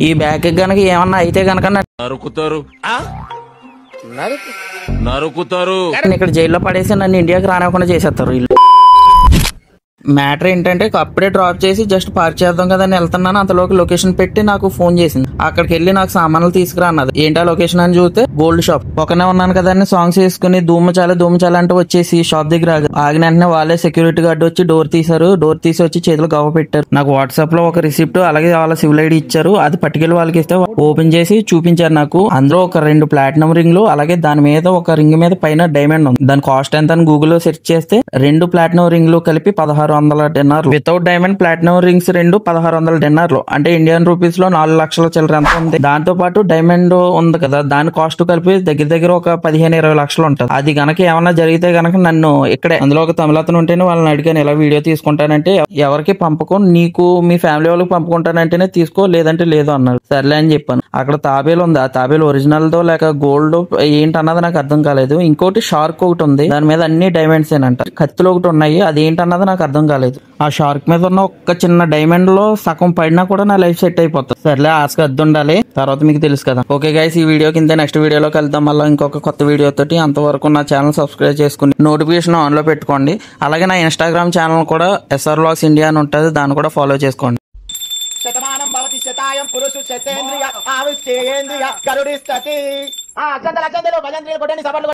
ఈ బ్యాగ్ గనక ఏమన్నా అయితే గనక నరుకుతారు నరుకుతారు ఇక్కడ జైల్లో పడేసి నన్ను ఇండియాకి రానివ్వకుండా చేసేస్తారు వీళ్ళు. మ్యాటర్ ఏంటంటే అప్పుడే డ్రాప్ చేసి జస్ట్ పార్క్ చేద్దాం కదా అని వెళ్తున్నాను. అంతలోకి లొకేషన్ పెట్టి నాకు ఫోన్ చేసింది. అక్కడికి వెళ్ళి నాకు సామాన్లు తీసుకురా అన్నది. ఏంటా లొకేషన్ అని చూస్తే గోల్డ్ షాప్. ఒకనే ఉన్నాను కదా అని సాంగ్స్ వేసుకుని ధూమచాల అంటే వచ్చేసి షాప్ దగ్గర ఆగిన వెంటనే వాళ్ళే సెక్యూరిటీ గార్డ్ వచ్చి డోర్ తీశారు. డోర్ తీసి వచ్చి చేతులు గవ్వ పెట్టారు. నాకు వాట్సాప్ లో ఒక రిసిప్ట్ అలాగే వాళ్ళ సివిల్ ఐడి ఇచ్చారు. అది పట్టుకెళ్ళి వాళ్ళకి ఇస్తే ఓపెన్ చేసి చూపించారు. నాకు అందులో ఒక 2 ప్లాటినం రింగ్లు అలాగే దాని మీద ఒక రింగ్ మీద పైన డైమండ్ ఉంది. దాని కాస్ట్ ఎంత అని గూగుల్ లో సెర్చ్ చేస్తే 2 ప్లాటినం రింగ్లు కలిపి $1600 వితౌట్ డైమండ్ ప్లాటినం రింగ్స్ 2 $1600 అంటే ఇండియన్ రూపీస్ లో 4 లక్షల చిల్లర ఎంత ఉంది. దాంతో పాటు డైమండ్ ఉంది కదా దాని కాస్ట్ కలిపి దగ్గర ఒక 15-20 లక్షలు ఉంటుంది. అది గనక ఏమన్నా జరిగితే గనక నన్ను ఇక్కడే అందులో ఒక తమిళతను ఉంటేనే వాళ్ళని అడిగాను ఇలా వీడియో తీసుకుంటానంటే ఎవరికి పంపకు నీకు మీ ఫ్యామిలీ వాళ్ళకి పంపుకుంటానంటేనే తీసుకో లేదంటే లేదు అన్నారు. సర్లే అని చెప్పాను. అక్కడ తాబేలు ఉంది. ఆ తాబేలు ఒరిజినల్ దో లేక గోల్డ్ ఏంటన్నది నాకు అర్థం కాలేదు. ఇంకోటి షార్క్ ఒకటి ఉంది. దాని మీద అన్ని డైమండ్స్ ఏనంట. కత్తులు ఒకటి ఉన్నాయి. అది ఏంటన్నది నాకు అర్థం కాలేదు. ఆ షార్క్ మీద ఉన్న ఒక చిన్న డైమండ్ లో సగం పడినా కూడా నా లైఫ్ సెట్ అయిపోతుంది. సర్లే ఆశగా అద్దు ఉండాలి. తర్వాత మీకు తెలుసు కదా. ఓకే గైస్ ఈ వీడియో కింద నెక్స్ట్ వీడియోలోకి వెళ్దాం. మళ్ళీ ఇంకొక కొత్త వీడియో తోటి. అంతవరకు నా ఛానల్ సబ్స్క్రైబ్ చేసుకుని నోటిఫికేషన్ ఆన్ లో పెట్టుకోండి. అలాగే నా ఇన్స్టాగ్రామ్ ఛానల్ కూడా SR Vlogs India అని ఉంటుంది. దాన్ని కూడా ఫాలో చేసుకోండి. శతమానం భవతి శతాయం పురుషు శతేంద్రియ ఆవిష్యేంద్రియ గరుడిస్తతి. చందల చందలు భజంత్రీలు కొట్టండి సభలు